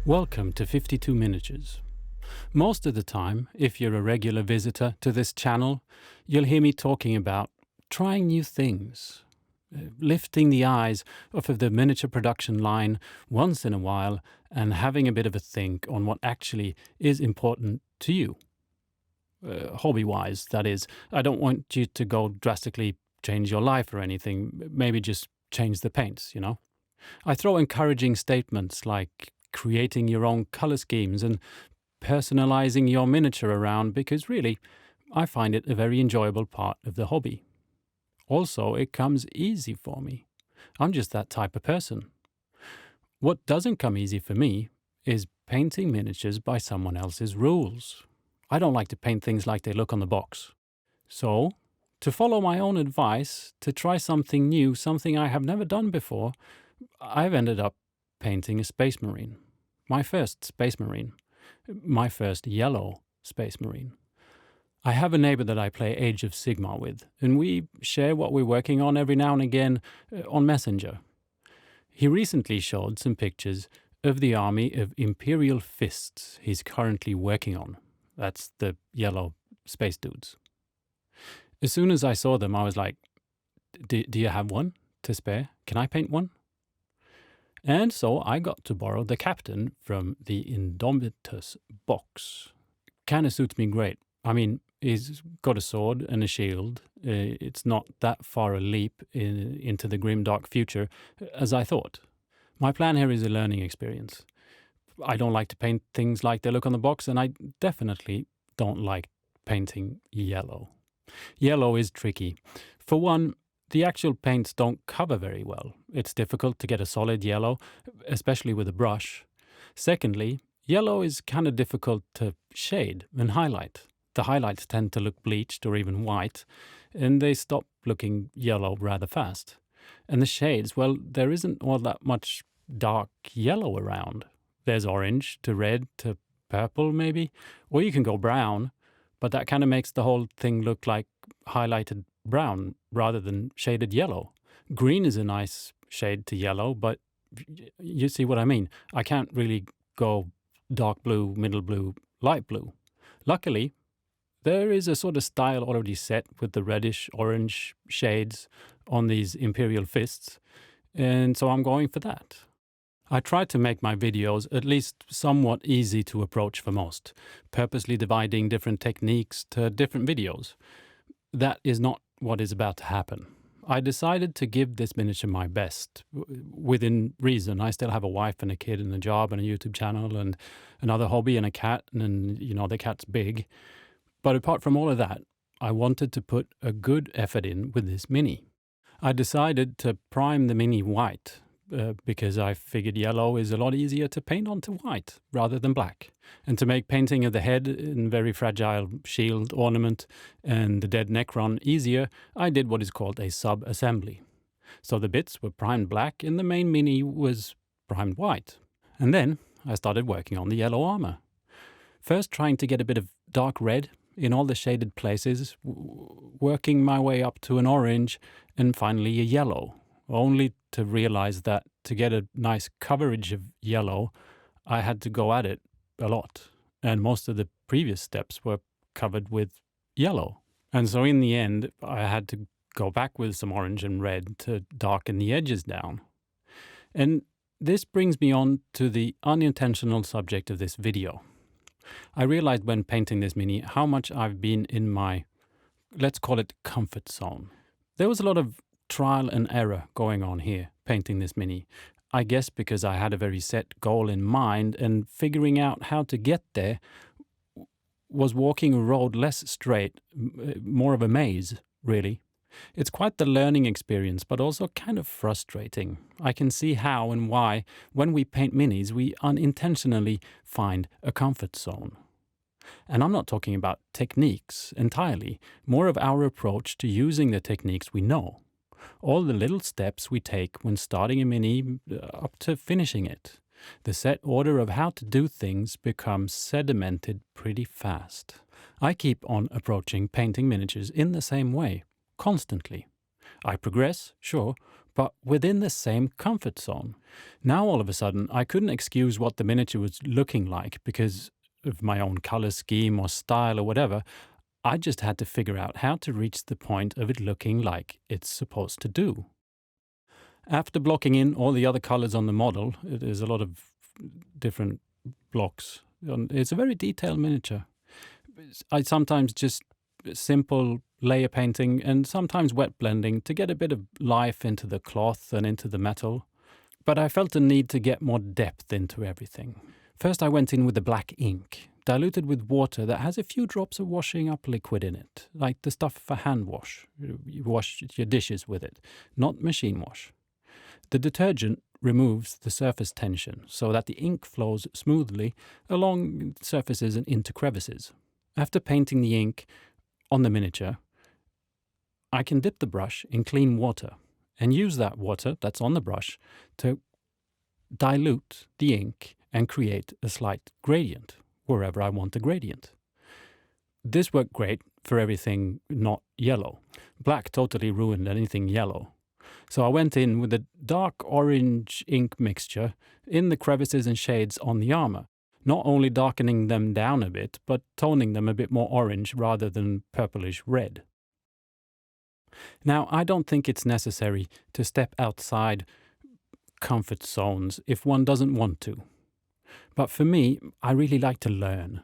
Welcome to 52 Miniatures. Most of the time, if you're a regular visitor to this channel, you'll hear me talking about trying new things, lifting the eyes off of the miniature production line once in a while and having a bit of a think on what actually is important to you. Hobby-wise, that is. I don't want you to go drastically change your life or anything, maybe just change the paints, you know? I throw encouraging statements like creating your own color schemes and personalizing your miniature around because really, I find it a very enjoyable part of the hobby. Also, it comes easy for me. I'm just that type of person. What doesn't come easy for me is painting miniatures by someone else's rules. I don't like to paint things like they look on the box. So, to follow my own advice, to try something new, something I have never done before, I've ended up painting a Space Marine. My first Space Marine. My first yellow Space Marine. I have a neighbor that I play Age of Sigmar with, and we share what we're working on every now and again on Messenger. He recently showed some pictures of the army of Imperial Fists he's currently working on. That's the yellow space dudes. As soon as I saw them, I was like, do you have one to spare? Can I paint one? And so I got to borrow the captain from the Indomitus box. Kinda suits me great. I mean, he's got a sword and a shield. It's not that far a leap into the grim dark future as I thought. My plan here is a learning experience. I don't like to paint things like they look on the box, and I definitely don't like painting yellow. Yellow is tricky. For one, the actual paints don't cover very well. It's difficult to get a solid yellow, especially with a brush. Secondly, yellow is kind of difficult to shade and highlight. The highlights tend to look bleached or even white, and they stop looking yellow rather fast. And the shades, well, there isn't all that much dark yellow around. There's orange to red to purple maybe, or you can go brown, but that kind of makes the whole thing look like highlighted brown rather than shaded yellow. Green is a nice shade to yellow, but you see what I mean. I can't really go dark blue, middle blue, light blue. Luckily, there is a sort of style already set with the reddish orange shades on these Imperial Fists, and so I'm going for that. I try to make my videos at least somewhat easy to approach for most, purposely dividing different techniques to different videos. That is not what is about to happen. I decided to give this miniature my best, within reason. I still have a wife and a kid and a job and a YouTube channel and another hobby and a cat, and the cat's big. But apart from all of that, I wanted to put a good effort in with this mini. I decided to prime the mini white, because I figured yellow is a lot easier to paint onto white rather than black. And to make painting of the head and very fragile shield ornament and the dead necron easier, I did what is called a sub-assembly. So the bits were primed black and the main mini was primed white. And then I started working on the yellow armor. First trying to get a bit of dark red in all the shaded places, working my way up to an orange and finally a yellow. Only to realize that to get a nice coverage of yellow, I had to go at it a lot. And most of the previous steps were covered with yellow. And so in the end, I had to go back with some orange and red to darken the edges down. And this brings me on to the unintentional subject of this video. I realized when painting this mini how much I've been in my, let's call it, comfort zone. There was a lot of trial and error going on here, painting this mini. I guess because I had a very set goal in mind, and figuring out how to get there was walking a road less straight, more of a maze, really. It's quite the learning experience, but also kind of frustrating. I can see how and why, when we paint minis, we unintentionally find a comfort zone. And I'm not talking about techniques entirely, more of our approach to using the techniques we know. All the little steps we take when starting a mini up to finishing it. The set order of how to do things becomes sedimented pretty fast. I keep on approaching painting miniatures in the same way, constantly. I progress, sure, but within the same comfort zone. Now all of a sudden I couldn't excuse what the miniature was looking like because of my own color scheme or style or whatever. I just had to figure out how to reach the point of it looking like it's supposed to do. After blocking in all the other colors on the model, there's a lot of different blocks. It's a very detailed miniature. I sometimes just simple layer painting and sometimes wet blending to get a bit of life into the cloth and into the metal. But I felt the need to get more depth into everything. First I went in with the black ink, diluted with water that has a few drops of washing up liquid in it, like the stuff for hand wash. You wash your dishes with it, not machine wash. The detergent removes the surface tension so that the ink flows smoothly along surfaces and into crevices. After painting the ink on the miniature, I can dip the brush in clean water and use that water that's on the brush to dilute the ink and create a slight gradient wherever I want a gradient. This worked great for everything not yellow. Black totally ruined anything yellow. So I went in with a dark orange ink mixture in the crevices and shades on the armor, not only darkening them down a bit, but toning them a bit more orange rather than purplish red. Now, I don't think it's necessary to step outside comfort zones if one doesn't want to. But for me, I really like to learn.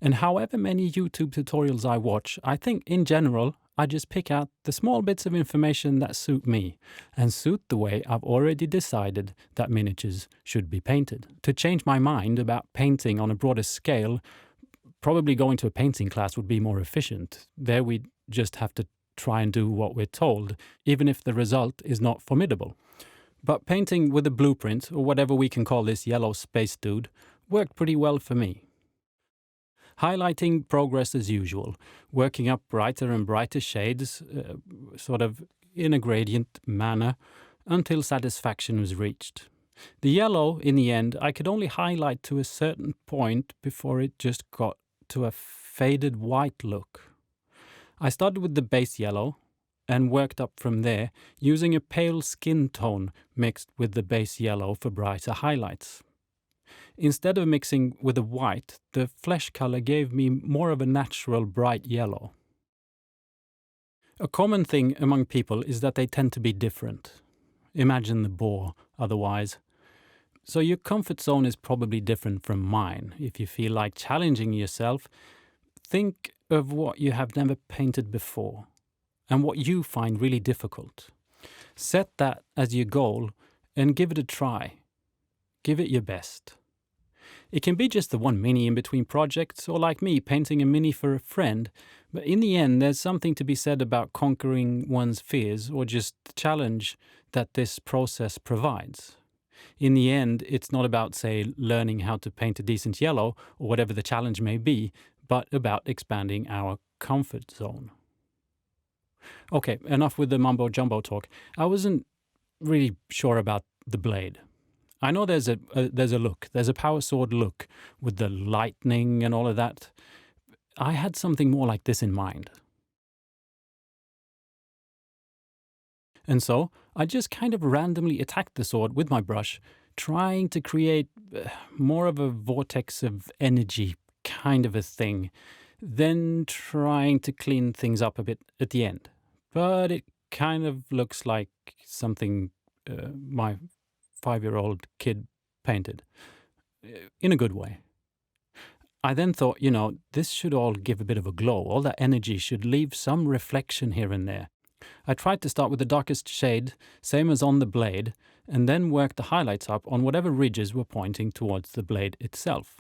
And however many YouTube tutorials I watch, I think in general, I just pick out the small bits of information that suit me and suit the way I've already decided that miniatures should be painted. To change my mind about painting on a broader scale, probably going to a painting class would be more efficient. There we just have to try and do what we're told, even if the result is not formidable. But painting with a blueprint, or whatever we can call this yellow space dude, worked pretty well for me. Highlighting progress as usual, working up brighter and brighter shades, sort of in a gradient manner, until satisfaction was reached. The yellow, in the end, I could only highlight to a certain point before it just got to a faded white look. I started with the base yellow and worked up from there, using a pale skin tone mixed with the base yellow for brighter highlights. Instead of mixing with the white, the flesh color gave me more of a natural bright yellow. A common thing among people is that they tend to be different. Imagine the boar, otherwise. So your comfort zone is probably different from mine. If you feel like challenging yourself, think of what you have never painted before and what you find really difficult. Set that as your goal and give it a try. Give it your best. It can be just the one mini in between projects, or like me, painting a mini for a friend, but in the end there's something to be said about conquering one's fears or just the challenge that this process provides. In the end, it's not about, say, learning how to paint a decent yellow, or whatever the challenge may be, but about expanding our comfort zone. Okay, enough with the mumbo-jumbo talk. I wasn't really sure about the blade. I know there's a look, there's a power sword look with the lightning and all of that. I had something more like this in mind. And so I just kind of randomly attacked the sword with my brush, trying to create more of a vortex of energy kind of a thing, then trying to clean things up a bit at the end. But it kind of looks like something my 5-year-old kid painted, in a good way. I then thought, this should all give a bit of a glow. All that energy should leave some reflection here and there. I tried to start with the darkest shade, same as on the blade, and then work the highlights up on whatever ridges were pointing towards the blade itself.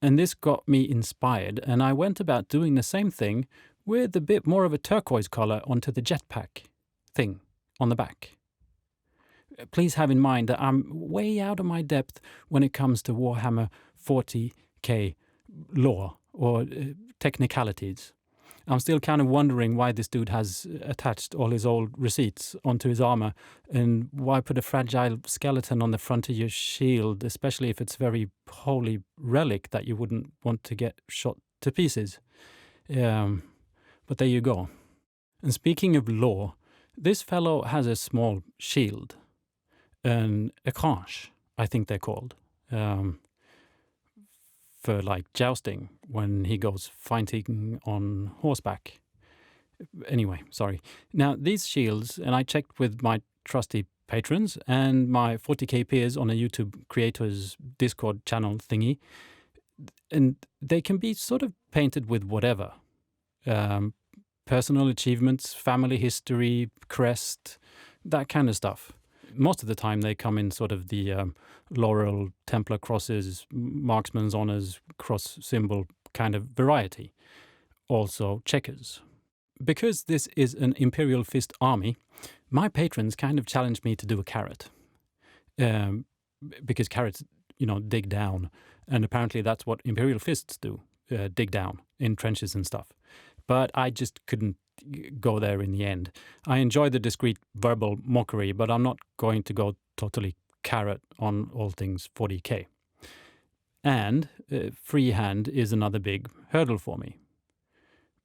And this got me inspired, and I went about doing the same thing with a bit more of a turquoise color onto the jetpack thing on the back. Please have in mind that I'm way out of my depth when it comes to Warhammer 40k lore or technicalities. I'm still kind of wondering why this dude has attached all his old receipts onto his armor, and why put a fragile skeleton on the front of your shield, especially if it's a very holy relic that you wouldn't want to get shot to pieces. But there you go. And speaking of lore, This fellow has a small shield, an écrange, I think they're called, for like jousting when he goes fighting on horseback. Anyway, sorry. Now, these shields, and I checked with my trusty patrons and my 40k peers on a YouTube creators Discord channel thingy, and they can be sort of painted with whatever. Personal achievements, family history, crest, that kind of stuff. Most of the time they come in sort of the laurel, Templar crosses, marksman's honors, cross symbol kind of variety. Also checkers. Because this is an Imperial Fist army, my patrons kind of challenged me to do a carrot. Because carrots, dig down. And apparently that's what Imperial Fists do, dig down in trenches and stuff. But I just couldn't go there in the end. I enjoy the discreet verbal mockery, but I'm not going to go totally carrot on all things 40k. And freehand is another big hurdle for me.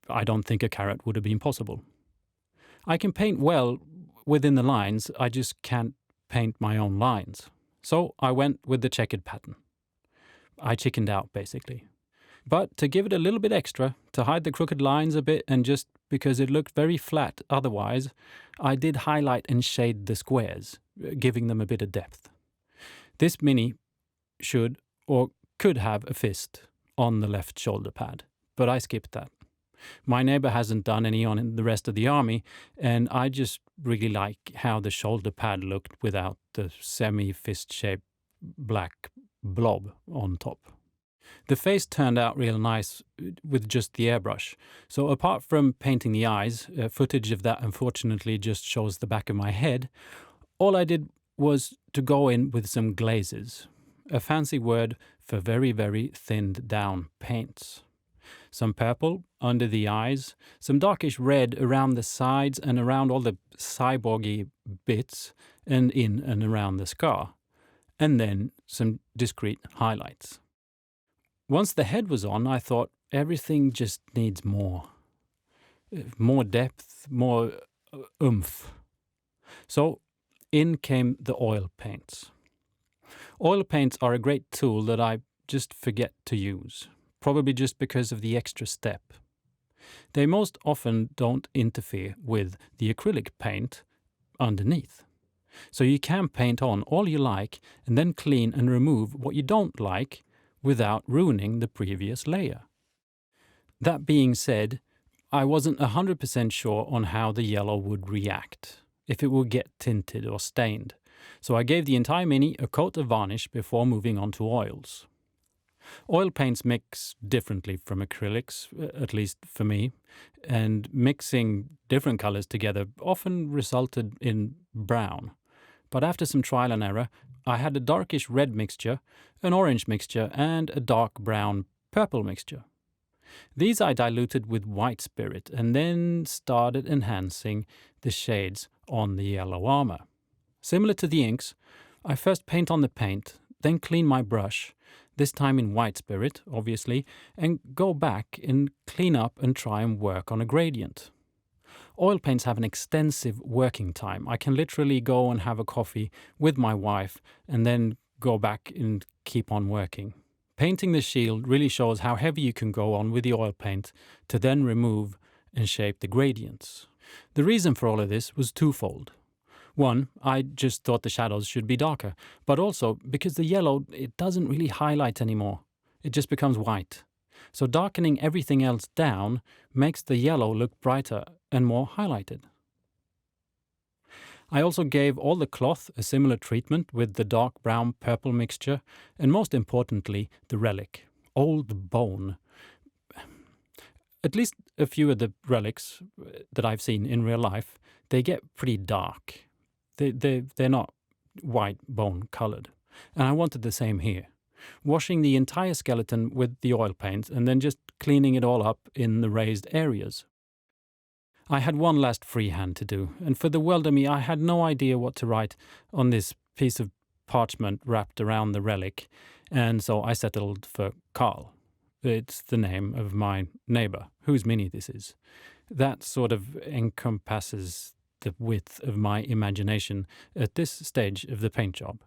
I don't think a carrot would have been possible. I can paint well within the lines, I just can't paint my own lines. So I went with the checkered pattern. I chickened out, basically. But to give it a little bit extra, to hide the crooked lines a bit, and just because it looked very flat otherwise, I did highlight and shade the squares, giving them a bit of depth. This mini should or could have a fist on the left shoulder pad, but I skipped that. My neighbor hasn't done any on the rest of the army, and I just really like how the shoulder pad looked without the semi-fist-shaped black blob on top. The face turned out real nice with just the airbrush. So apart from painting the eyes, footage of that unfortunately just shows the back of my head, all I did was to go in with some glazes, a fancy word for very, very thinned down paints. Some purple under the eyes, some darkish red around the sides and around all the cyborgy bits and in and around the scar, and then some discreet highlights. Once the head was on, I thought everything just needs more. More depth, more oomph. So in came the oil paints. Oil paints are a great tool that I just forget to use, probably just because of the extra step. They most often don't interfere with the acrylic paint underneath. So you can paint on all you like and then clean and remove what you don't like without ruining the previous layer. That being said, I wasn't 100% sure on how the yellow would react, if it would get tinted or stained, so I gave the entire mini a coat of varnish before moving on to oils. Oil paints mix differently from acrylics, at least for me, and mixing different colors together often resulted in brown. But after some trial and error, I had a darkish red mixture, an orange mixture, and a dark brown purple mixture. These I diluted with white spirit and then started enhancing the shades on the yellow armor. Similar to the inks, I first paint on the paint, then clean my brush, this time in white spirit, obviously, and go back and clean up and try and work on a gradient. Oil paints have an extensive working time. I can literally go and have a coffee with my wife and then go back and keep on working. Painting the shield really shows how heavy you can go on with the oil paint to then remove and shape the gradients. The reason for all of this was twofold. One, I just thought the shadows should be darker, but also because the yellow, it doesn't really highlight anymore. It just becomes white. So darkening everything else down makes the yellow look brighter and more highlighted. I also gave all the cloth a similar treatment with the dark brown purple mixture, and most importantly, the relic, old bone. At least a few of the relics that I've seen in real life, they get pretty dark. They're not white bone colored. And I wanted the same here. Washing the entire skeleton with the oil paint and then just cleaning it all up in the raised areas. I had one last freehand to do, and for the welder me, I had no idea what to write on this piece of parchment wrapped around the relic, and so I settled for Carl. It's the name of my neighbor, whose mini this is. That sort of encompasses the width of my imagination at this stage of the paint job.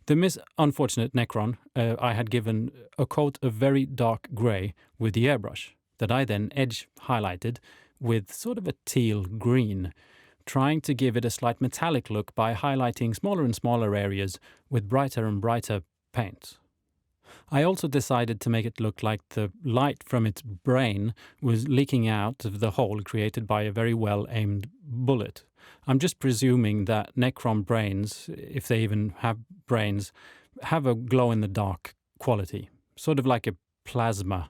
The unfortunate necron I had given a coat of very dark grey with the airbrush that I then edge highlighted with sort of a teal green, trying to give it a slight metallic look by highlighting smaller and smaller areas with brighter and brighter paint. I also decided to make it look like the light from its brain was leaking out of the hole created by a very well-aimed bullet. I'm just presuming that necron brains, if they even have brains, have a glow-in-the-dark quality, sort of like a plasma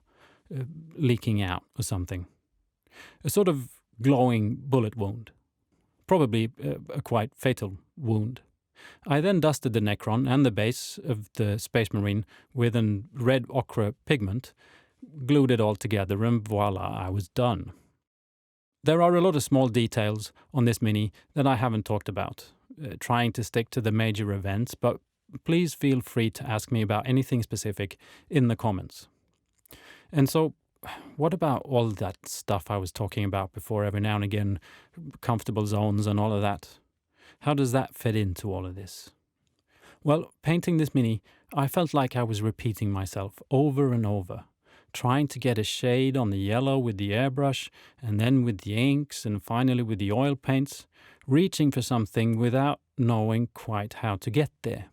leaking out or something. A sort of glowing bullet wound. Probably a quite fatal wound. I then dusted the necron and the base of the Space Marine with a red ochre pigment, glued it all together, and voila, I was done. There are a lot of small details on this mini that I haven't talked about, trying to stick to the major events, but please feel free to ask me about anything specific in the comments. And so, what about all that stuff I was talking about before every now and again, comfortable zones and all of that? How does that fit into all of this? Well, painting this mini, I felt like I was repeating myself over and over, trying to get a shade on the yellow with the airbrush, and then with the inks, and finally with the oil paints, reaching for something without knowing quite how to get there.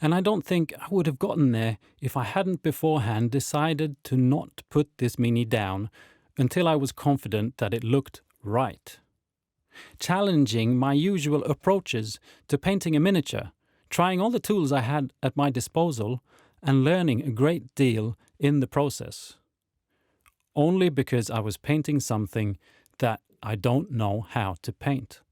And I don't think I would have gotten there if I hadn't beforehand decided to not put this mini down until I was confident that it looked right. Challenging my usual approaches to painting a miniature, trying all the tools I had at my disposal, and learning a great deal in the process. Only because I was painting something that I don't know how to paint.